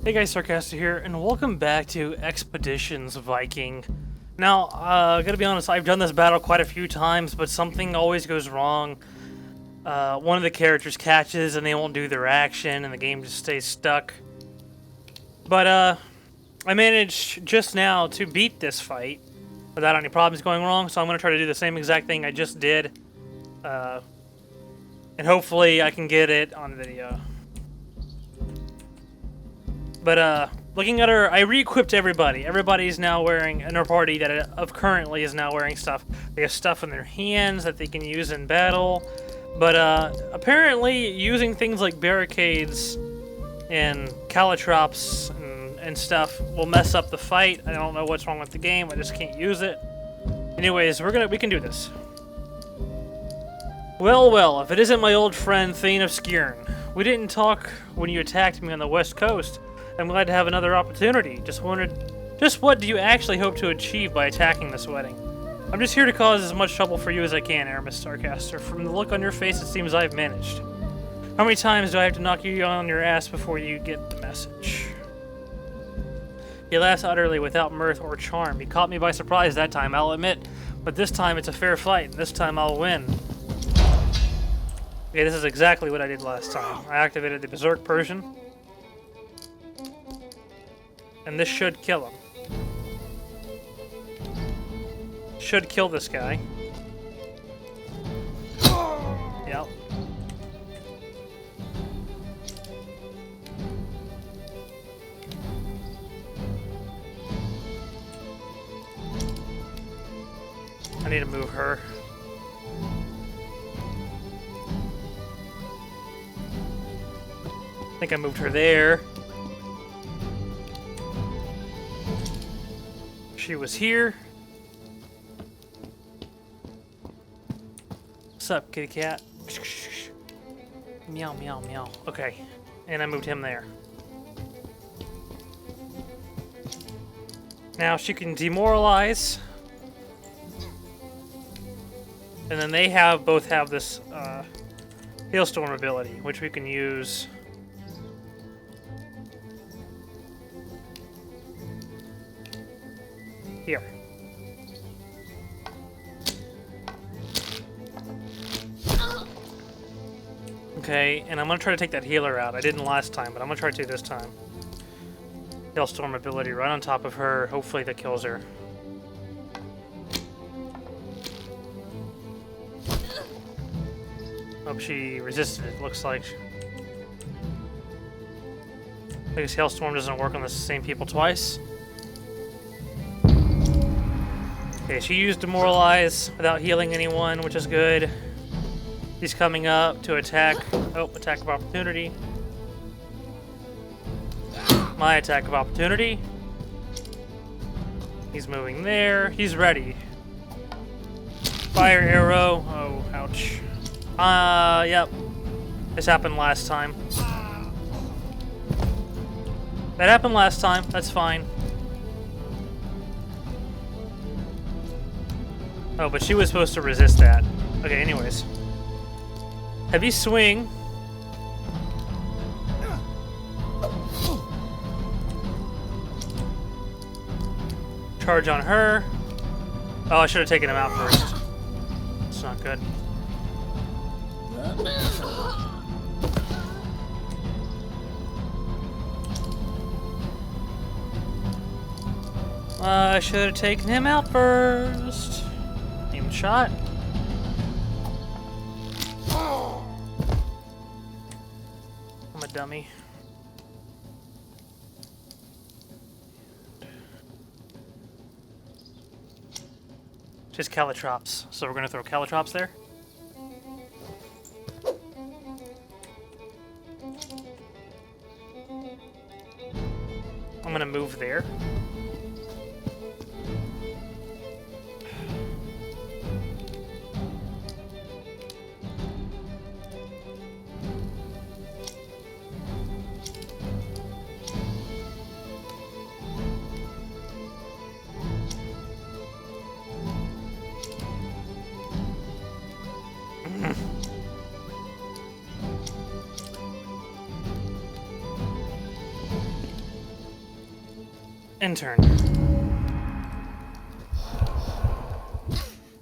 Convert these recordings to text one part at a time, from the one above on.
Hey guys, Sarcastic here, and welcome back to Expeditions Viking. Now, gotta be honest, I've done this battle quite a few times, but something always goes wrong. One of the characters catches and they won't do their action, and the game just stays stuck. But, I managed just now to beat this fight without any problems going wrong, so I'm gonna try to do the same exact thing I just did. And hopefully I can get it on video. But, looking at her, I re-equipped everybody. Everybody's now wearing, in our party that of currently is now wearing stuff. They have stuff in their hands that they can use in battle. But, apparently using things like barricades and caltrops and stuff will mess up the fight. I don't know what's wrong with the game. I just can't use it. Anyways, we can do this. Well, if it isn't my old friend Thane of Skule. We didn't talk when you attacked me on the west coast. I'm glad to have another opportunity. Just what do you actually hope to achieve by attacking this wedding? I'm just here to cause as much trouble for you as I can, Aramis Starcaster. From the look on your face, it seems I've managed. How many times do I have to knock you on your ass before you get the message? He laughs utterly without mirth or charm. He caught me by surprise that time, I'll admit. But this time it's a fair fight, and this time I'll win. Okay, this is exactly what I did last time. I activated the Berserk Persian. And this should kill him. Should kill this guy. Yep. I need to move her. I think I moved her there. She was here. What's up, kitty cat? Meow, meow, meow. Okay. And I moved him there. Now she can demoralize. And then they both have this hailstorm ability, which we can use. Here. Okay, and I'm gonna try to take that healer out. I didn't last time, but I'm gonna try to this time. Hailstorm ability right on top of her. Hopefully that kills her. Oh, she resisted it, looks like. I guess Hailstorm doesn't work on the same people twice. Okay, she used Demoralize without healing anyone, which is good. He's coming up to attack. Oh, attack of opportunity. My attack of opportunity. He's moving there. He's ready. Fire arrow. Oh, ouch. Yep. This happened last time. That happened last time. That's fine. Oh, but she was supposed to resist that. Okay, anyways. Heavy swing. Charge on her. Oh, I should have taken him out first. It's not good. I should have taken him out first. Aim shot. I'm a dummy. Just caltrops. So we're gonna throw caltrops there. I'm gonna move there. Intern.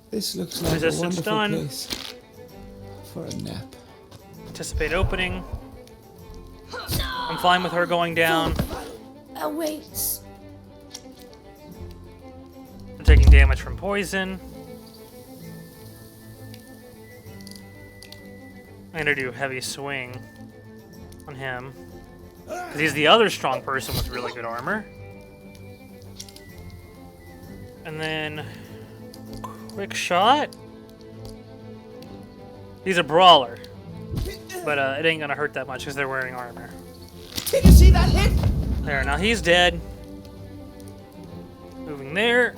This looks like Resistance a wonderful done. place for a nap. Anticipate opening. I'm fine with her going down. Awaits. I'm taking damage from poison. I'm gonna do heavy swing on him. Because he's the other strong person with really good armor. And then quick shot. He's a brawler. But it ain't gonna hurt that much because they're wearing armor. Did you see that hit? There, now he's dead. Moving there.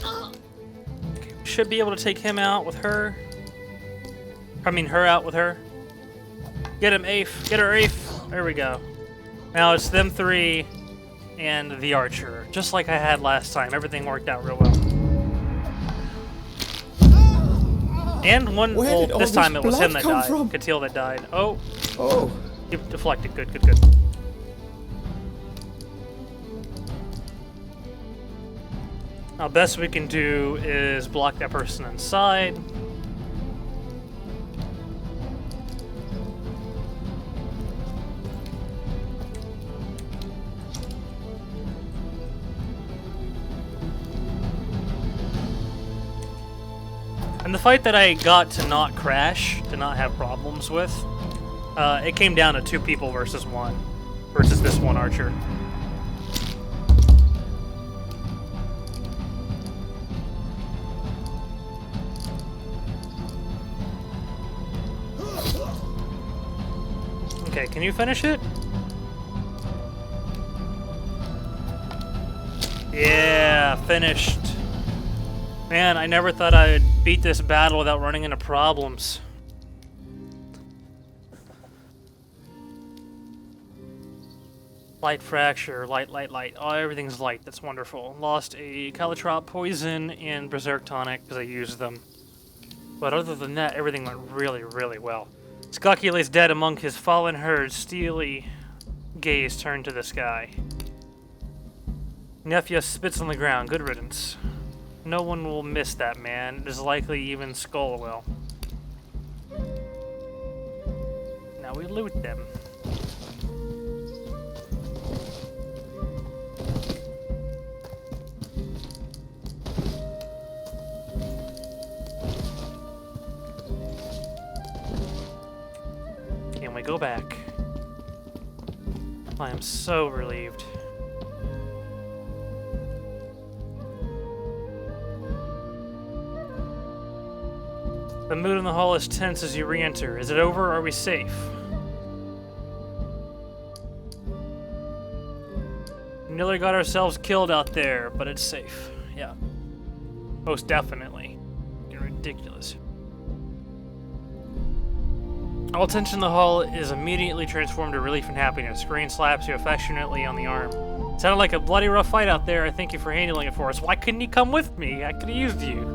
Okay, should be able to take him out with her. I mean, her out with her. Get him, Afe. Get her, Afe. There we go. Now it's them three and the archer. Just like I had last time. Everything worked out real well. And one, well, this time it was him that died. Katil that died. Oh. Oh. You deflected. Good, good, good. Now, best we can do is block that person inside. And the fight that I got to not crash, to not have problems with, it came down to 2 people versus 1. Versus this one archer. Okay, can you finish it? Yeah, finished. Man, I never thought I'd beat this battle without running into problems. Light fracture, light. Oh, everything's light. That's wonderful. Lost a Calatrop poison and Berserk tonic because I used them. But other than that, everything went really, really well. Skakki lays dead among his fallen herd, steely gaze turned to the sky. Nephews spits on the ground. Good riddance. No one will miss that man. It is likely even Skule will. Now we loot them. Can we go back? I am so relieved. The mood in the hall is tense as you re-enter. Is it over or are we safe? We nearly got ourselves killed out there, but it's safe. Yeah. Most definitely. Getting ridiculous. All tension in the hall is immediately transformed to relief and happiness. Green slaps you affectionately on the arm. Sounded like a bloody rough fight out there. I thank you for handling it for us. Why couldn't you come with me? I could have used you.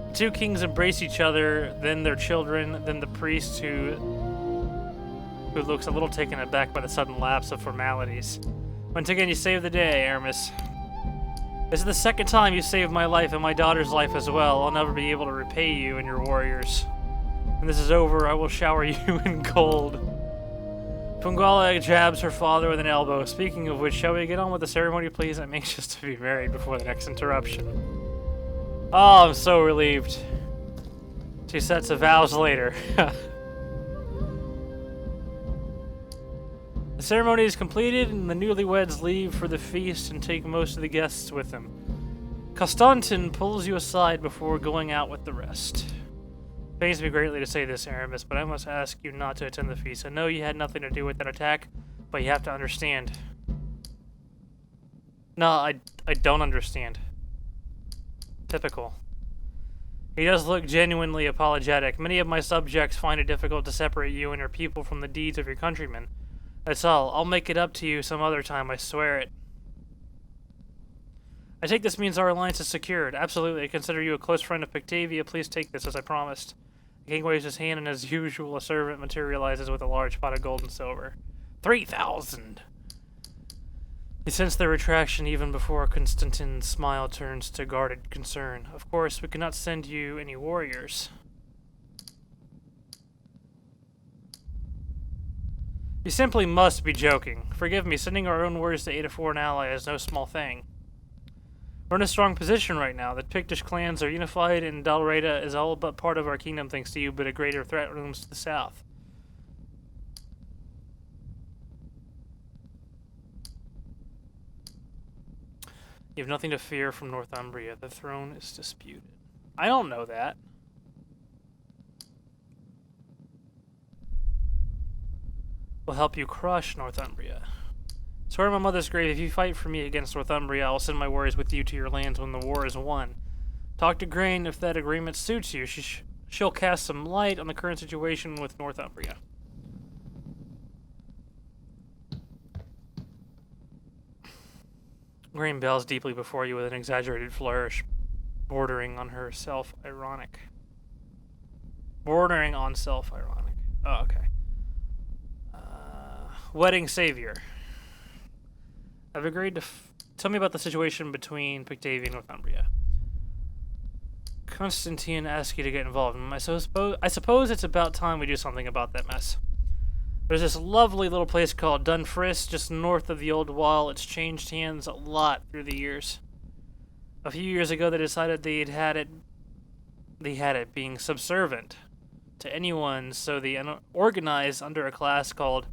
The 2 kings embrace each other, then their children, then the priest who looks a little taken aback by the sudden lapse of formalities. Once again, you saved the day, Aramis. This is the 2nd time you saved my life and my daughter's life as well. I'll never be able to repay you and your warriors. When this is over, I will shower you in gold. Pungala jabs her father with an elbow. Speaking of which, shall we get on with the ceremony, please? I'm anxious to be married before the next interruption. Oh, I'm so relieved. 2 sets of vows later. The ceremony is completed, and the newlyweds leave for the feast and take most of the guests with them. Constantin pulls you aside before going out with the rest. It pains me greatly to say this, Aramis, but I must ask you not to attend the feast. I know you had nothing to do with that attack, but you have to understand. No, I don't understand. Typical. He does look genuinely apologetic. Many of my subjects find it difficult to separate you and your people from the deeds of your countrymen. That's all. I'll make it up to you some other time, I swear it. I take this means our alliance is secured. Absolutely. I consider you a close friend of Pictavia. Please take this as I promised. The king waves his hand, and as usual, a servant materializes with a large pot of gold and silver. 3,000! He sensed the retraction even before Constantine's smile turns to guarded concern. Of course, we cannot send you any warriors. You simply must be joking. Forgive me, sending our own warriors to aid a foreign ally is no small thing. We're in a strong position right now. The Pictish clans are unified, and Dalreda is all but part of our kingdom thanks to you, but a greater threat looms to the south. You have nothing to fear from Northumbria. The throne is disputed. I don't know that. We'll help you crush Northumbria. Swear to my mother's grave, if you fight for me against Northumbria, I will send my warriors with you to your lands when the war is won. Talk to Grain if that agreement suits you. She'll cast some light on the current situation with Northumbria. Grain bows deeply before you with an exaggerated flourish, bordering on self-ironic. Bordering on self-ironic. Oh, okay. Wedding Savior. I've agreed to tell me about the situation between Pictavia and Northumbria. Constantine asked you to get involved. I suppose it's about time we do something about that mess. There's this lovely little place called Dunfris, just north of the old wall. It's changed hands a lot through the years. A few years ago, they decided they had it being subservient to anyone, so they organized under a class called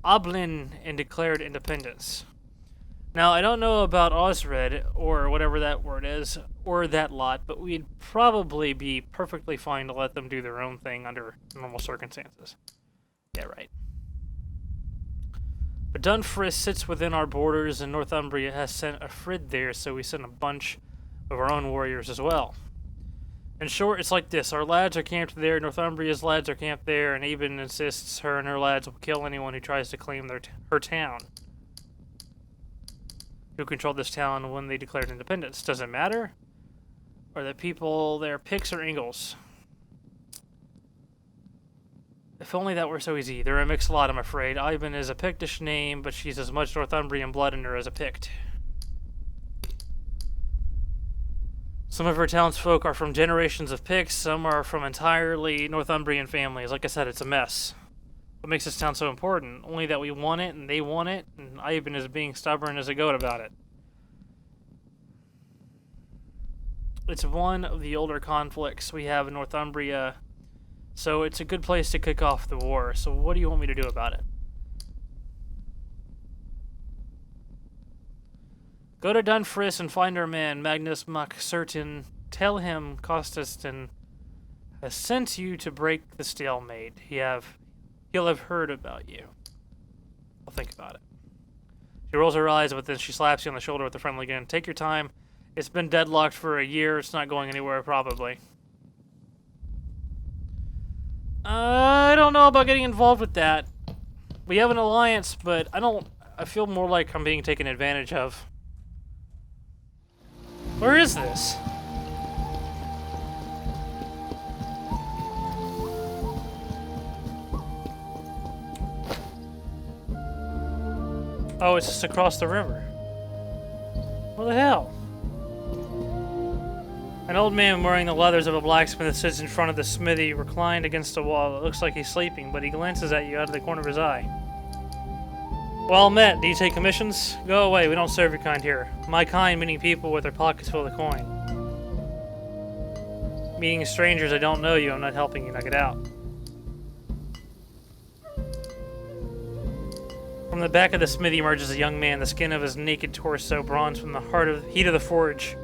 Oblin and declared independence. Now, I don't know about Osred, or whatever that word is, or that lot, but we'd probably be perfectly fine to let them do their own thing under normal circumstances. Yeah, right. But Dunfris sits within our borders, and Northumbria has sent a Frid there, so we sent a bunch of our own warriors as well. In short, it's like this. Our lads are camped there, Northumbria's lads are camped there, and Aben insists her and her lads will kill anyone who tries to claim her town. Who controlled this town when they declared independence? Does it matter? Are the people there Picts or Ingles? If only that were so easy. They're a mixed lot, I'm afraid. Iben is a Pictish name, but she's as much Northumbrian blood in her as a Pict. Some of her townsfolk are from generations of Picts, some are from entirely Northumbrian families. Like I said, it's a mess. What makes this town so important? Only that we want it, and they want it, and Iben is being stubborn as a goat about it. It's one of the older conflicts we have in Northumbria, so it's a good place to kick off the war. So what do you want me to do about it? Go to Dunfris and find our man, Magnus MacCertain. Tell him Costaston has sent you to break the stalemate. He'll have heard about you. I'll think about it. She rolls her eyes, but then she slaps you on the shoulder with a friendly grin. Take your time. It's been deadlocked for a year. It's not going anywhere, probably. I don't know about getting involved with that. We have an alliance, but I feel more like I'm being taken advantage of. Where is this? Oh, it's just across the river. What the hell? An old man wearing the leathers of a blacksmith sits in front of the smithy, reclined against a wall. It looks like he's sleeping, but he glances at you out of the corner of his eye. Well met. Do you take commissions? Go away. We don't serve your kind here. My kind meaning people with their pockets full of coin. Meeting strangers, I don't know you. I'm not helping you. Now get out. From the back of the smithy emerges a young man, the skin of his naked torso bronze from the heat of the forge.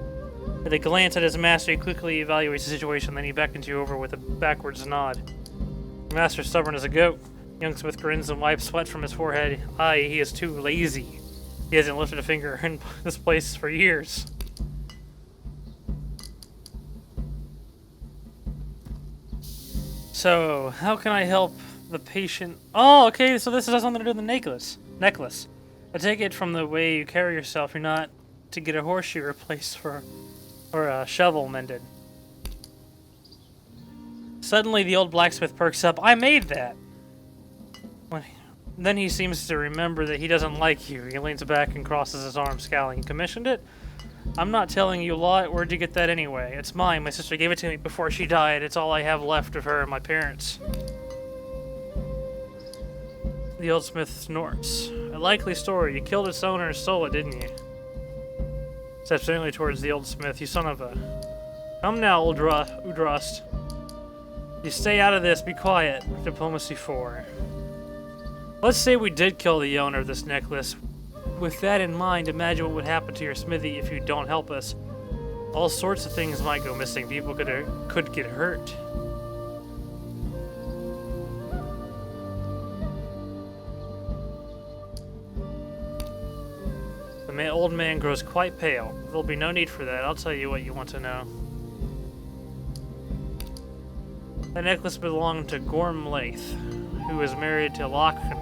With a glance at his master, he quickly evaluates the situation, then he beckons you over with a backwards nod. The master stubborn as a goat. Young Smith grins and wipes sweat from his forehead. Aye, he is too lazy. He hasn't lifted a finger in this place for years. So, how can I help the patient? Oh, okay, so this has something to do with the necklace. I take it from the way you carry yourself, you're not to get a horseshoe replaced or a shovel mended. Suddenly, the old blacksmith perks up. I made that! Then he seems to remember that he doesn't like you. He leans back and crosses his arms, scowling. You commissioned it? I'm not telling you a lot. Where'd you get that anyway? It's mine. My sister gave it to me before she died. It's all I have left of her and my parents. The old smith snorts. A likely story. You killed its owner and stole it, didn't you? Steps certainly towards the old smith. You son of a... Come now, old Udrost. You stay out of this. Be quiet. Diplomacy 4. Let's say we did kill the owner of this necklace. With that in mind, imagine what would happen to your smithy if you don't help us. All sorts of things might go missing. People could get hurt. The old man grows quite pale. There'll be no need for that. I'll tell you what you want to know. The necklace belonged to Gormlaith, who was married to Lochen.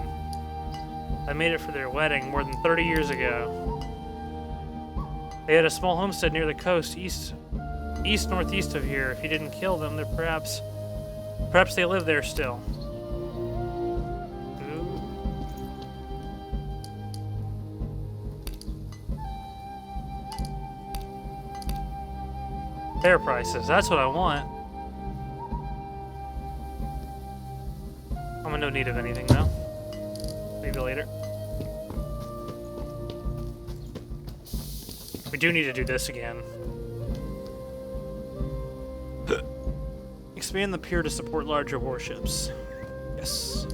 I made it for their wedding more than 30 years ago. They had a small homestead near the coast, east-northeast of here. If you didn't kill them, they're perhaps they live there still. Ooh. Fair prices, that's what I want. I'm in no need of anything though. Maybe later. We do need to do this again. Expand the pier to support larger warships. Yes.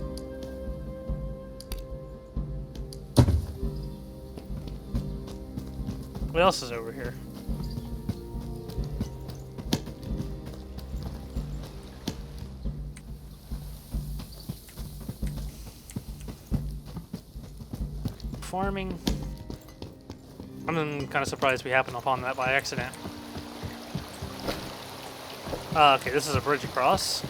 What else is over here? Farming. I'm kind of surprised we happened upon that by accident. Okay, this is a bridge across.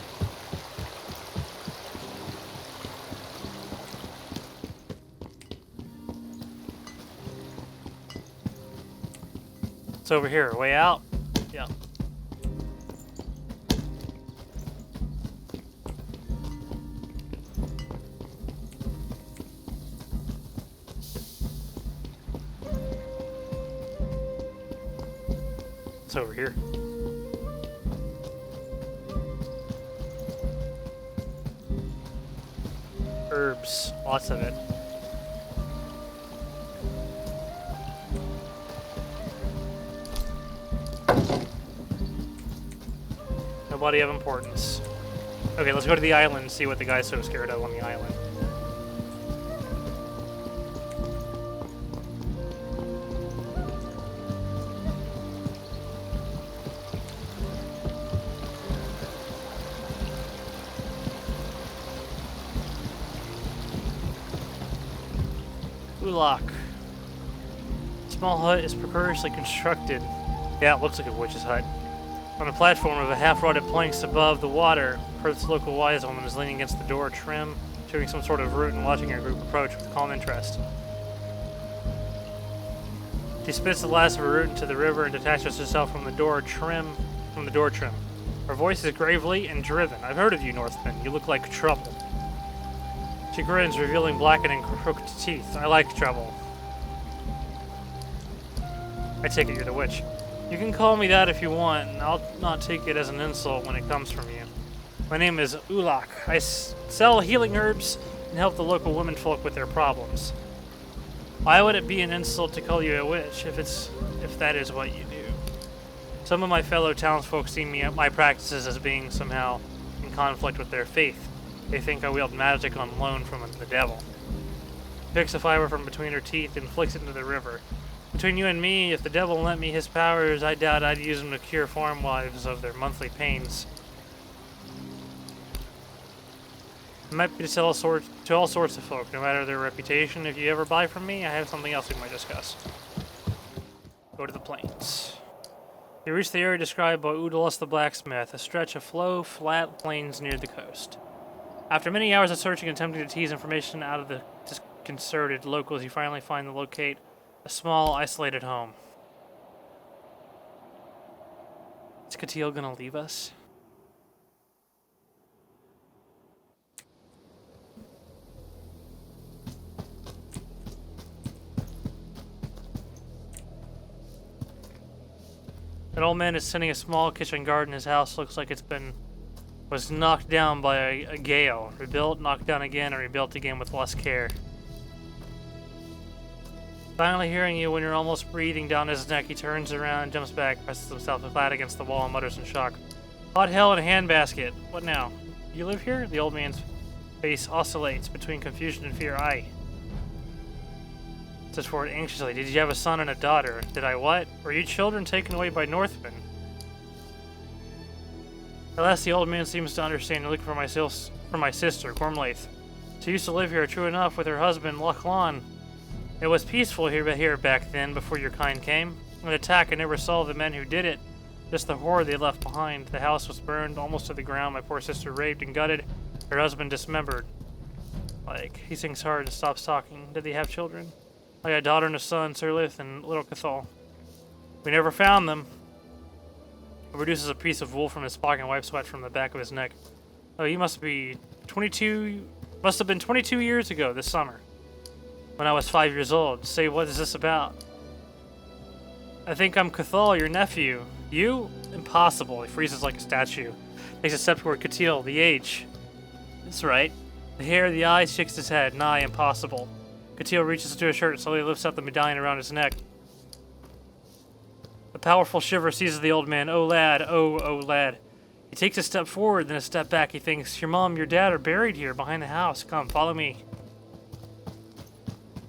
It's over here, way out. Yeah. Over here. Herbs, lots of it. Nobody of importance. Okay, let's go to the island and see what the guy's so scared of on the island. Lock. Small hut is precariously constructed. Yeah, it looks like a witch's hut. On a platform of a half-rotted planks above the water, Perth's local wise woman is leaning against the door, trim, chewing some sort of root and watching her group approach with calm interest. She spits the last of her root into the river and detaches herself from the door trim. Her voice is gravely and driven. I've heard of you, Northmen. You look like trouble. She grins, revealing blackened and crooked teeth. I like trouble. I take it you're the witch. You can call me that if you want, and I'll not take it as an insult when it comes from you. My name is Ulak. I sell healing herbs and help the local womenfolk with their problems. Why would it be an insult to call you a witch if that is what you do? Some of my fellow townsfolk see my practices as being somehow in conflict with their faith. They think I wield magic on loan from the devil. Picks a fiber from between her teeth and flicks it into the river. Between you and me, if the devil lent me his powers, I doubt I'd use them to cure farm wives of their monthly pains. It might be to sell to all sorts of folk, no matter their reputation. If you ever buy from me, I have something else we might discuss. Go to the plains. You reach the area described by Udalus the Blacksmith, a stretch of low, flat plains near the coast. After many hours of searching and attempting to tease information out of the disconcerted locals, you finally find and locate a small, isolated home. Is Katil gonna leave us? An old man is tending a small kitchen garden. His house looks like was knocked down by a gale. Rebuilt, knocked down again, and rebuilt again with less care. Finally hearing you when you're almost breathing down his neck, he turns around, jumps back, presses himself flat against the wall, and mutters in shock. Hot hell in a handbasket. What now? You live here? The old man's face oscillates between confusion and fear. Aye. Says forward anxiously. Did you have a son and a daughter? Did I what? Were you children taken away by Northmen? At last the old man seems to understand. You're looking for my sister, Gormlaith. She used to live here, true enough, with her husband, Lachlan. It was peaceful here back then, before your kind came. An attack, I never saw the men who did it. Just the horror they left behind. The house was burned almost to the ground. My poor sister raped and gutted. Her husband dismembered. Like, he sings hard and stops talking. Did they have children? I got a daughter and a son, Sirlith and little Cathal. We never found them. He produces a piece of wool from his pocket and wipes sweat from the back of his neck. Oh, he must be 22... Must have been 22 years ago this summer. When I was 5 years old. Say, what is this about? I think I'm Cathal, your nephew. You? Impossible. He freezes like a statue. Takes a step toward Catil. The age. That's right. The hair, the eyes, shakes his head. Nigh impossible. Catil reaches into his shirt and slowly lifts up the medallion around his neck. A powerful shiver seizes the old man. Oh lad, oh lad. He takes a step forward, then a step back. He thinks, your mom, your dad are buried here behind the house. Come, follow me.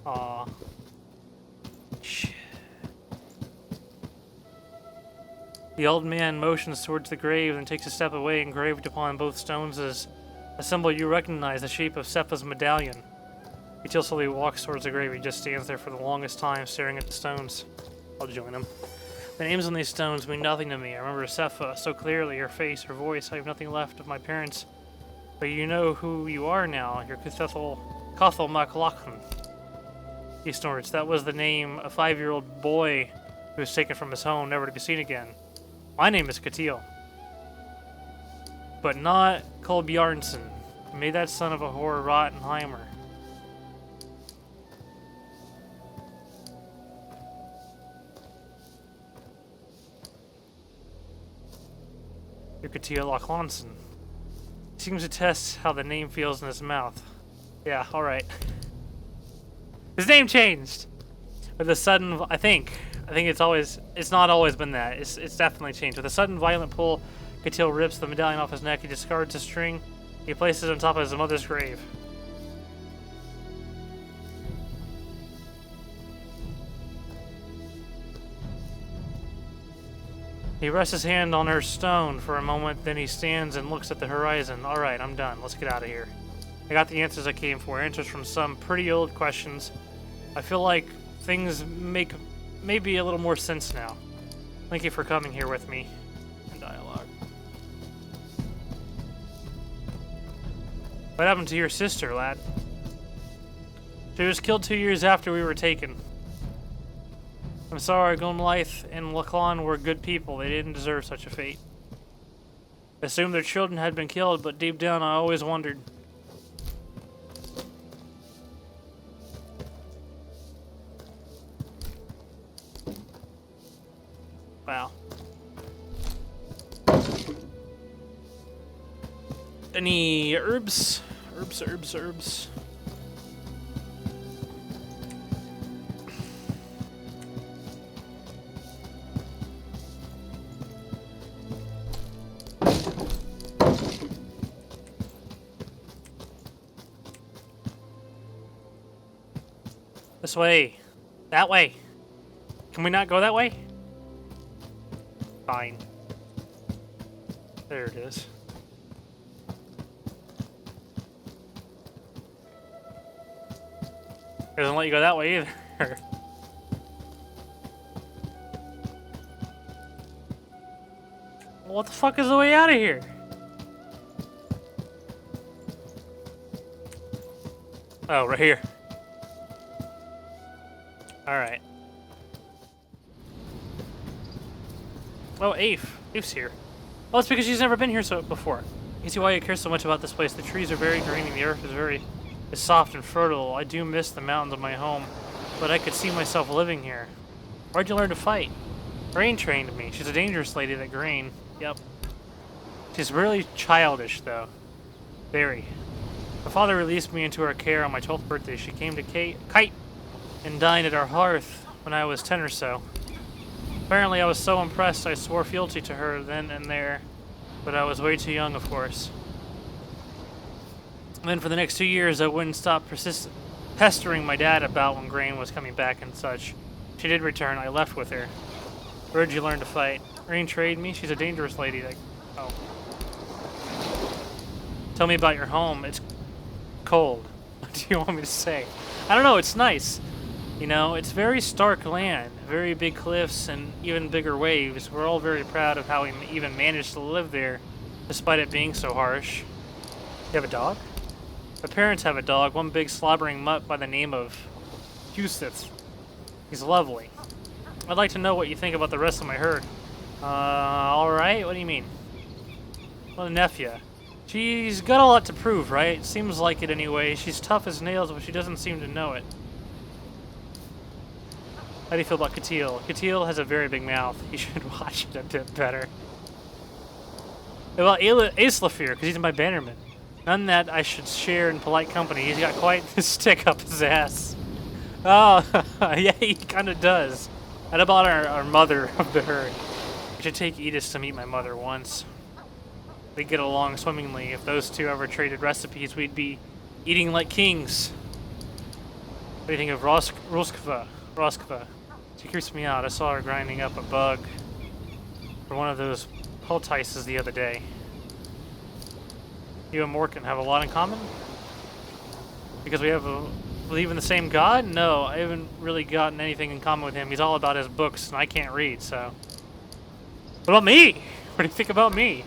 Aww. Shit. The old man motions towards the grave and takes a step away. Engraved upon both stones is a symbol you recognize, the shape of Sepha's medallion. He slowly walks towards the grave. He just stands there for the longest time, staring at the stones. I'll join him. The names on these stones mean nothing to me. I remember Sepha so clearly, her face, her voice. I have nothing left of my parents. But you know who you are now. You're Cathal MacLachlan. He snorts. That was the name a 5-year-old boy who was taken from his home, never to be seen again. My name is Catil. But not Kolbjarnson. May that son of a whore rot in Heimer. You're Catil Lachlanson. He seems to test how the name feels in his mouth. Yeah, alright. His name changed! With a sudden, I think it's not always been that. It's definitely changed. With a sudden violent pull, Catil rips the medallion off his neck. He discards a string. He places it on top of his mother's grave. He rests his hand on her stone for a moment, then he stands and looks at the horizon. Alright, I'm done. Let's get out of here. I got the answers I came for. Answers from some pretty old questions. I feel like things make maybe a little more sense now. Thank you for coming here with me. In dialogue. What happened to your sister, lad? She was killed 2 years after we were taken. I'm sorry, Gormlaith and Lachlan were good people. They didn't deserve such a fate. I assumed their children had been killed, but deep down I always wondered. Wow. Any herbs? Herbs. This way. That way. Can we not go that way? Fine. There it is. It doesn't let you go that way either. What the fuck is the way out of here? Oh, right here. Alright. Oh, Aif's here. Well, it's because she's never been here before. You see why I care so much about this place. The trees are very green and the earth is soft and fertile. I do miss the mountains of my home, but I could see myself living here. Where'd you learn to fight? Grain trained me. She's a dangerous lady, that Grain. Yep. She's really childish, though. Very. My father released me into her care on my 12th birthday. She came to Kite and dined at our hearth when I was 10 or so. Apparently, I was so impressed I swore fealty to her then and there, but I was way too young, of course. And then for the next 2 years, I wouldn't stop pestering my dad about when Grain was coming back and such. She did return. I left with her. Where'd you learn to fight? Grain trained me. She's a dangerous lady. Oh. Tell me about your home. It's cold. What do you want me to say? I don't know. It's nice. You know, it's very stark land. Very big cliffs and even bigger waves. We're all very proud of how we even managed to live there, despite it being so harsh. You have a dog? My parents have a dog, one big slobbering mutt by the name of Yusuf. He's lovely. I'd like to know what you think about the rest of my herd. Alright, what do you mean? Well, the nephew. She's got a lot to prove, right? Seems like it anyway. She's tough as nails, but she doesn't seem to know it. How do you feel about Katil? Katil has a very big mouth. You should watch it a bit better. Well, Aislafir, because he's my bannerman. None that I should share in polite company. He's got quite the stick up his ass. Oh, yeah, he kind of does. And about our mother of the herd. I should take Edith to meet my mother once. We'd get along swimmingly. If those two ever traded recipes, we'd be eating like kings. What do you think of Roskva? She creeps me out. I saw her grinding up a bug for one of those poultices the other day. You and Morkan have a lot in common? Because we believe in the same God? No, I haven't really gotten anything in common with him. He's all about his books, and I can't read, so... What about me? What do you think about me?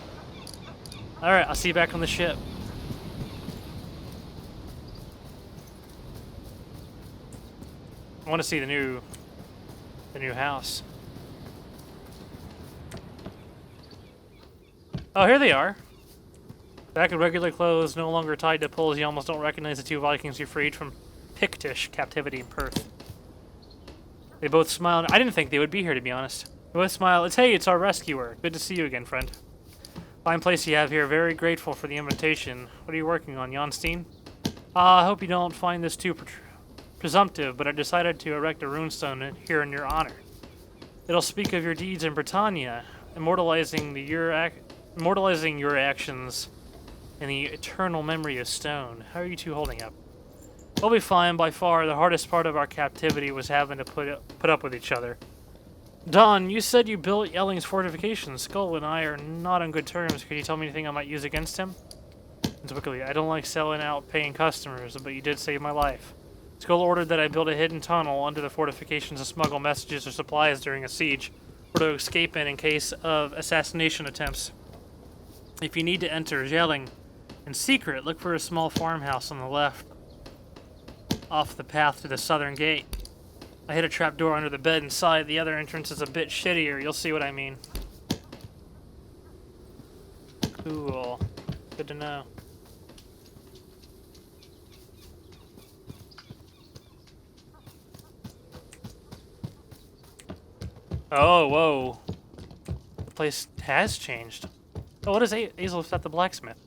Alright, I'll see you back on the ship. I want to see the new house. Oh, here they are. Back in regular clothes, no longer tied to poles, you almost don't recognize the two Vikings you freed from Pictish captivity in Perth. They both smiled. I didn't think they would be here, to be honest. They both smiled. It's our rescuer. Good to see you again, friend. Fine place you have here. Very grateful for the invitation. What are you working on, Jonstein? I hope you don't find this too presumptive, but I decided to erect a runestone here in your honor. It'll speak of your deeds in Britannia, immortalizing your actions in the eternal memory of stone. How are you two holding up? We'll be fine. By far, the hardest part of our captivity was having to put up with each other. Don, you said you built Yelling's fortifications. Skule and I are not on good terms. Could you tell me anything I might use against him? Quickly, I don't like selling out paying customers, but you did save my life. Skule ordered that I build a hidden tunnel under the fortifications to smuggle messages or supplies during a siege, or to escape in case of assassination attempts. If you need to enter Yelling in secret, look for a small farmhouse on the left, off the path to the southern gate. I hid a trapdoor under the bed inside. The other entrance is a bit shittier. You'll see what I mean. Cool. Good to know. Oh, whoa. The place has changed. Oh, what is Azel's at the Blacksmith?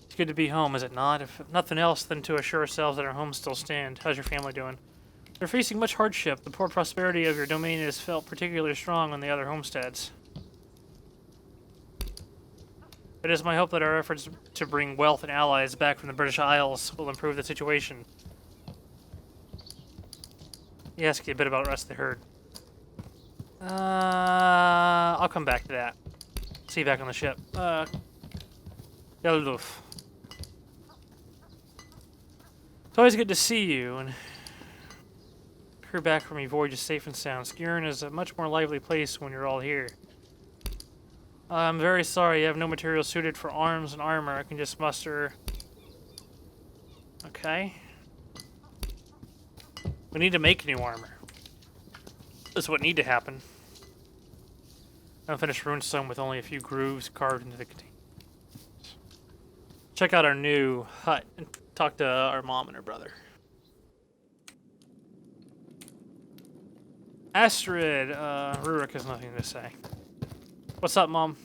It's good to be home, is it not? If nothing else than to assure ourselves that our homes still stand. How's your family doing? They're facing much hardship. The poor prosperity of your domain is felt particularly strong on the other homesteads. It is my hope that our efforts to bring wealth and allies back from the British Isles will improve the situation. You ask you a bit about the rest of the herd. I'll come back to that. See you back on the ship. Yaloof. It's always good to see you, and hear back from your voyage is safe and sound. Skirn is a much more lively place when you're all here. I'm very sorry you have no material suited for arms and armor. I can just muster... Okay. We need to make new armor. That's what need to happen. Unfinished runestone with only a few grooves carved into the container. Check out our new hut and talk to our mom and her brother. Astrid, Rurik has nothing to say. What's up, Mom?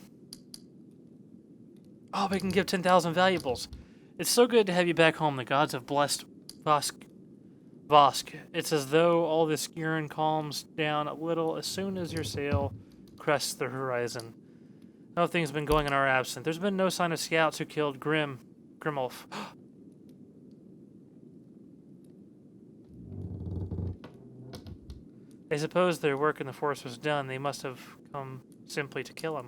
Oh, we can give 10,000 valuables. It's so good to have you back home. The gods have blessed Vosk. It's as though all this urine calms down a little as soon as your sail crests the horizon. Nothing's been going in our absence. There's been no sign of scouts who killed Grimulf. I suppose their work in the forest was done. They must have come simply to kill him.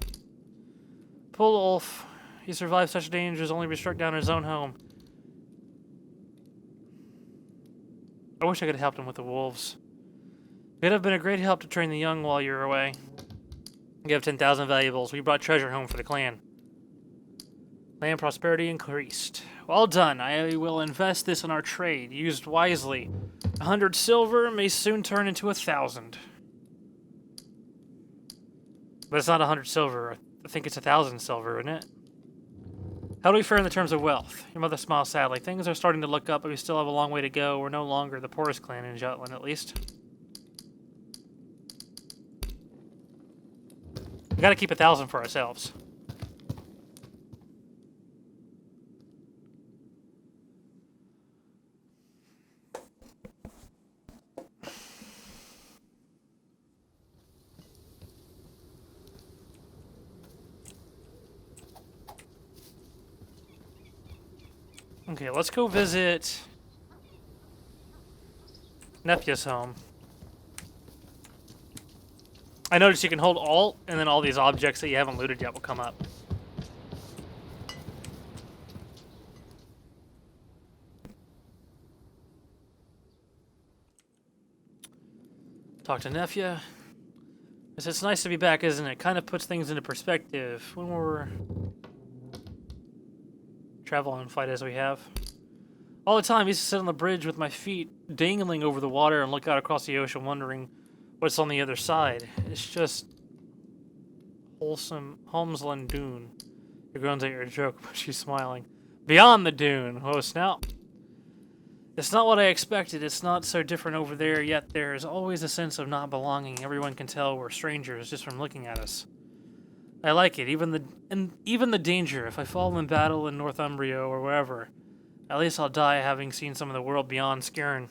Poor Ulf. He survived such dangers only to be struck down in his own home. I wish I could have helped him with the wolves. It'd have been a great help to train the young while you're away. Give 10,000 valuables. We brought treasure home for the clan. Land prosperity increased. Well done. I will invest this in our trade. Used wisely. 100 silver may soon turn into 1,000. But it's not 100 silver. I think it's 1,000 silver, isn't it? How do we fare in the terms of wealth? Your mother smiles sadly. Things are starting to look up, but we still have a long way to go. We're no longer the poorest clan in Jutland, at least. We gotta keep 1,000 for ourselves. Okay, let's go visit Nephew's home. I noticed you can hold Alt, and then all these objects that you haven't looted yet will come up. Talk to Nephew. It's nice to be back, isn't it? Kind of puts things into perspective when we're travel and fight as we have. All the time, I used to sit on the bridge with my feet dangling over the water and look out across the ocean, wondering what's on the other side. It's just wholesome Holmesland Dune. He groans at your joke, but she's smiling. Beyond the dune. Oh, snout. It's not what I expected. It's not so different over there, yet there is always a sense of not belonging. Everyone can tell we're strangers just from looking at us. I like it, even the danger. If I fall in battle in Northumbria or wherever, at least I'll die having seen some of the world beyond Skirn.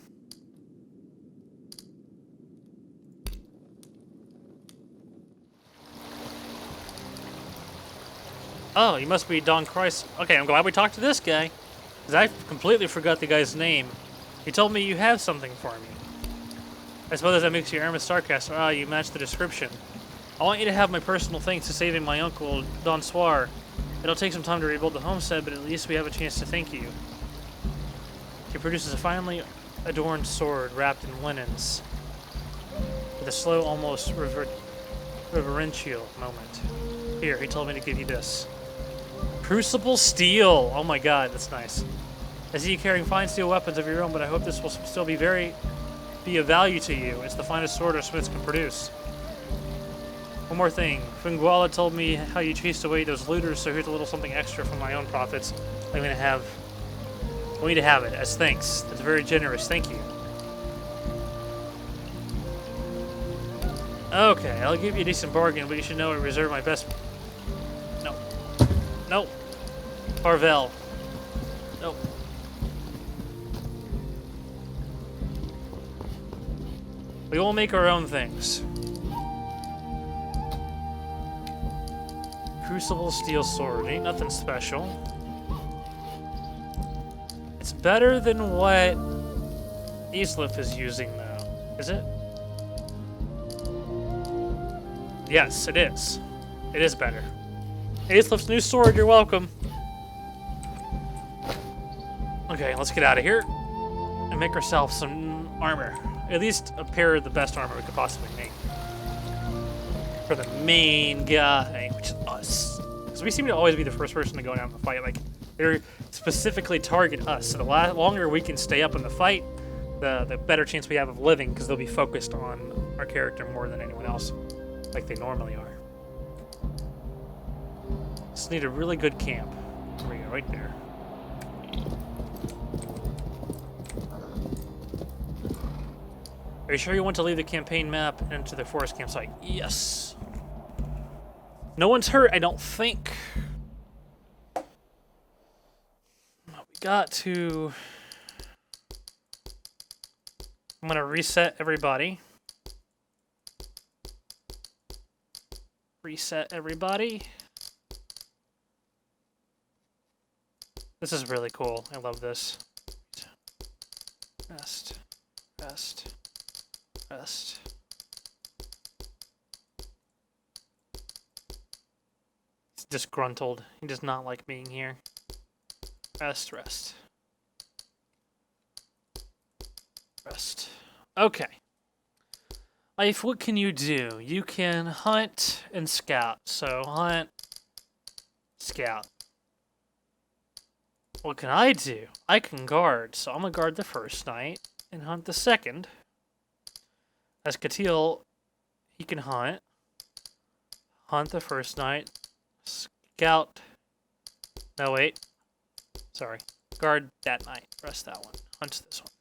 Oh, you must be Don Christ. Okay, I'm glad we talked to this guy, because I completely forgot the guy's name. He told me you have something for me. I suppose that makes you Aramis Starcast. Ah, you match the description. I want you to have my personal thanks to saving my uncle, Don Soir. It'll take some time to rebuild the homestead, but at least we have a chance to thank you. He produces a finely adorned sword wrapped in linens, with a slow, almost reverential moment. Here, he told me to give you this. Crucible steel! Oh my god, that's nice. I see you carrying fine steel weapons of your own, but I hope this will still be of value to you. It's the finest sword our smiths can produce. One more thing. Finguala told me how you chased away those looters, so here's a little something extra for my own profits. I'm going to have... I want you to have it, as thanks. That's very generous. Thank you. Okay, I'll give you a decent bargain, but you should know I reserve my best... No. No. Carvel. No. We will make our own things. Crucible steel sword. Ain't nothing special. It's better than what Islip is using, though. Is it? Yes, it is. It is better. Islip's new sword, you're welcome. Okay, let's get out of here and make ourselves some armor. At least a pair of the best armor we could possibly make. For the main guy, which is us. Because we seem to always be the first person to go down in the fight. Like, they specifically target us. So the longer we can stay up in the fight, the better chance we have of living, because they'll be focused on our character more than anyone else, like they normally are. Just need a really good camp. There we go, right there. Are you sure you want to leave the campaign map and enter the forest campsite? Yes. No one's hurt, I don't think. We got to... I'm gonna reset everybody. Reset everybody. This is really cool. I love this. Rest. Rest. Rest. He's disgruntled. He does not like being here. Rest, rest. Rest. Okay. Life, what can you do? You can hunt and scout. So, hunt, scout. What can I do? I can guard. So, I'm going to guard the first night and hunt the second. As Katil, he can hunt. Hunt the first night. Scout. No, wait. Sorry. Guard that night. Rest that one. Hunt this one.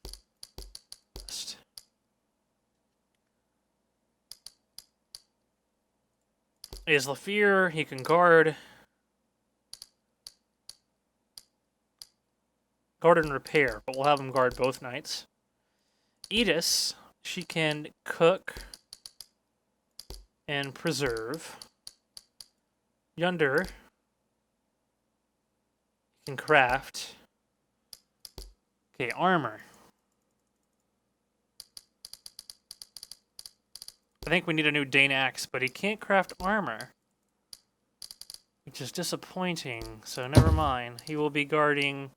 Rest. Is Lafir, he can guard. Guard and repair, but we'll have him guard both nights. Edis, she can cook and preserve. Yunder can craft. Okay, armor. I think we need a new Dane axe, but he can't craft armor, which is disappointing, so never mind. He will be guarding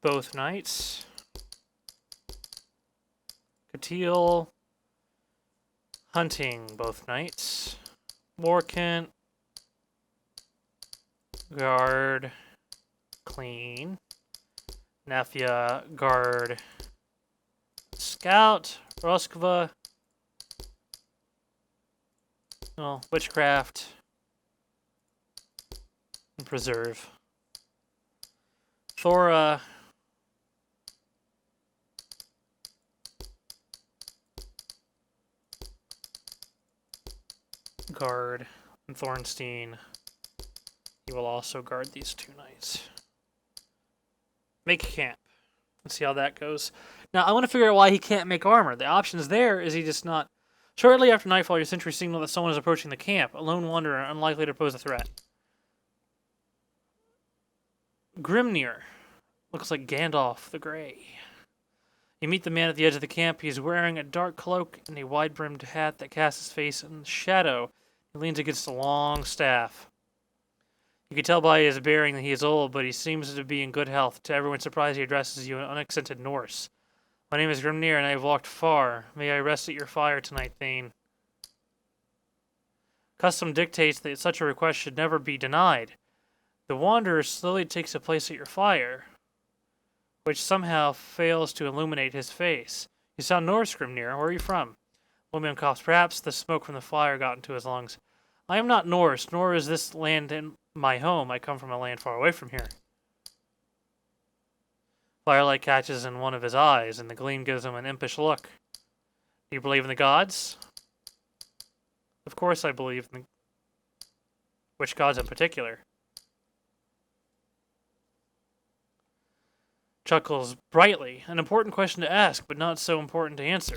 both nights. Katil, hunting both nights. Morkant, guard, clean. Nafia, guard, scout. Roskva, well, witchcraft, and preserve. Thora, guard, and Thornstein. He will also guard these 2 nights. Make camp. Let's see how that goes. Now, I want to figure out why he can't make armor. The options there is he just not... Shortly after nightfall, your sentry signal that someone is approaching the camp. A lone wanderer, unlikely to pose a threat. Grimnir. Looks like Gandalf the Grey. You meet the man at the edge of the camp. He's wearing a dark cloak and a wide-brimmed hat that casts his face in the shadow. He leans against a long staff. You can tell by his bearing that he is old, but he seems to be in good health. To everyone's surprise, he addresses you in unaccented Norse. My name is Grimnir, and I have walked far. May I rest at your fire tonight, Thane. Custom dictates that such a request should never be denied. The wanderer slowly takes a place at your fire, which somehow fails to illuminate his face. You sound Norse, Grimnir. Where are you from? Woman coughs. Perhaps the smoke from the fire got into his lungs. I am not Norse, nor is this land in my home. I come from a land far away from here. Firelight catches in one of his eyes, and the gleam gives him an impish look. Do you believe in the gods? Of course I believe in the... Which gods in particular? Chuckles brightly. An important question to ask, but not so important to answer.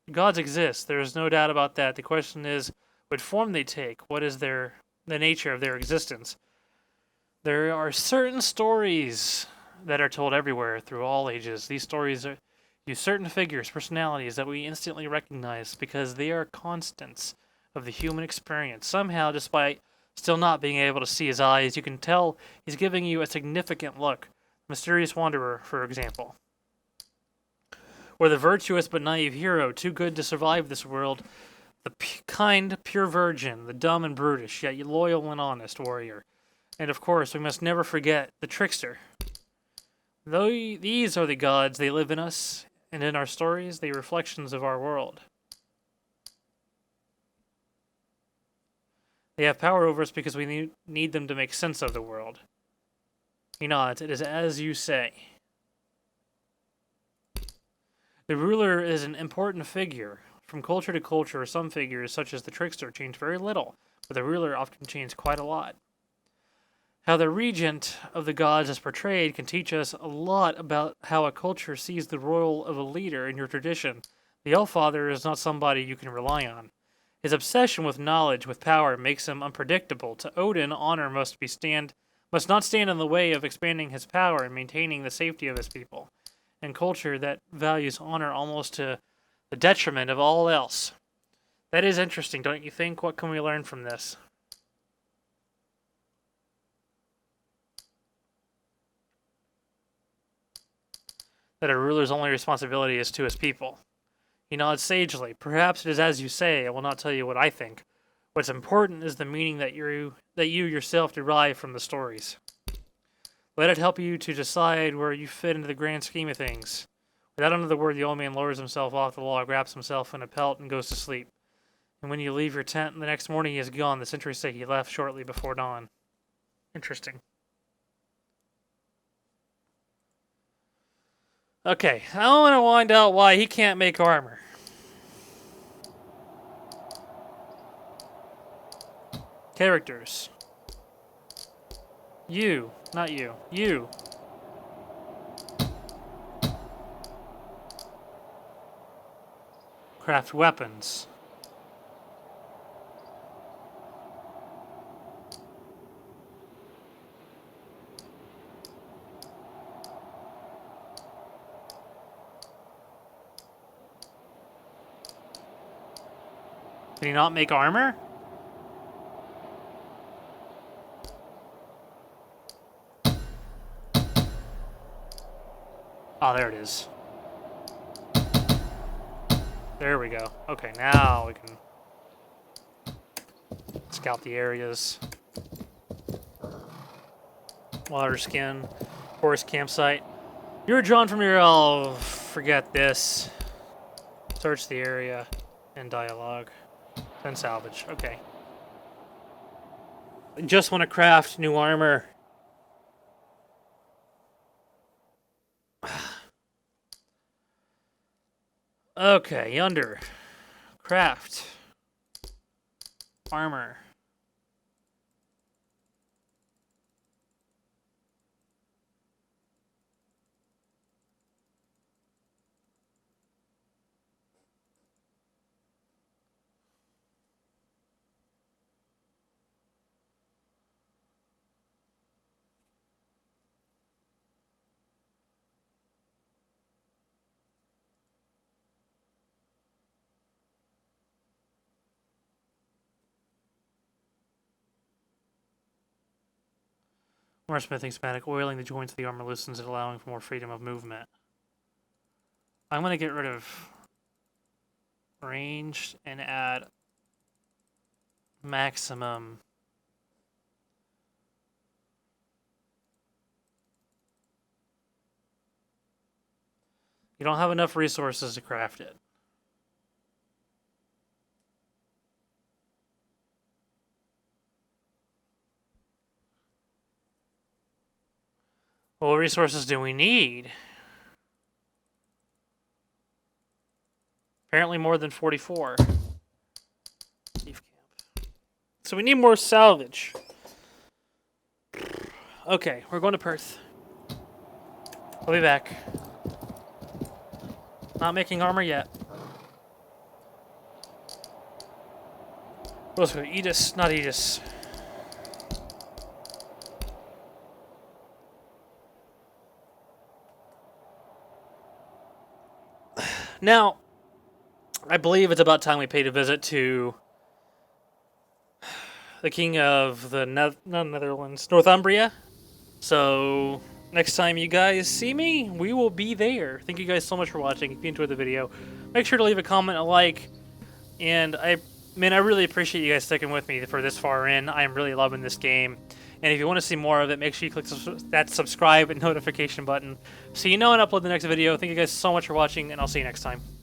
The gods exist. There is no doubt about that. The question is, what form they take? What is the nature of their existence? There are certain stories that are told everywhere through all ages. These stories use certain figures, personalities that we instantly recognize because they are constants of the human experience. Somehow, despite still not being able to see his eyes, you can tell he's giving you a significant look. Mysterious Wanderer, for example. Or the virtuous but naive hero, too good to survive this world. The kind, pure virgin, the dumb and brutish, yet loyal and honest warrior. And of course, we must never forget the trickster. Though these are the gods, they live in us, and in our stories, they are reflections of our world. They have power over us because we need them to make sense of the world. He nods. It is as you say. The ruler is an important figure. From culture to culture, some figures, such as the trickster, change very little, but the ruler often changes quite a lot. How the regent of the gods is portrayed can teach us a lot about how a culture sees the role of a leader in your tradition. The Elf-Father is not somebody you can rely on. His obsession with knowledge, with power, makes him unpredictable. To Odin, honor must not stand in the way of expanding his power and maintaining the safety of his people. And culture that values honor almost to the detriment of all else. That is interesting, don't you think? What can we learn from this? That a ruler's only responsibility is to his people. He nods sagely. Perhaps it is as you say. I will not tell you what I think. What's important is the meaning that you yourself derive from the stories. Let it help you to decide where you fit into the grand scheme of things. Without another word, the old man lowers himself off the log, wraps himself in a pelt, and goes to sleep. And when you leave your tent the next morning, he is gone. The sentries say he left shortly before dawn. Interesting. Okay, I want to find out why he can't make armor. Characters. You, not you. You. Craft weapons. Can he not make armor? Oh, there it is. There we go. Okay, now we can scout the areas. Water skin, forest campsite. You're drawn from your forget this. Search the area and dialogue. Then salvage. Okay. I just want to craft new armor. Okay, yonder. Craft. Armor. More smithing schematic. Oiling the joints of the armor loosens it, allowing for more freedom of movement. I'm going to get rid of range and add maximum. You don't have enough resources to craft it. Well, what resources do we need? Apparently more than 44. Beef camp. So we need more salvage. Okay, we're going to Perth. I'll be back. Not making armor yet. Let's go Edis, not Edis. Now, I believe it's about time we paid a visit to the king of the Netherlands, Northumbria. So, next time you guys see me, we will be there. Thank you guys so much for watching. If you enjoyed the video, make sure to leave a comment, a like, and I really appreciate you guys sticking with me for this far in. I am really loving this game. And if you want to see more of it, make sure you click that subscribe and notification button so you know when I upload the next video. Thank you guys so much for watching, and I'll see you next time.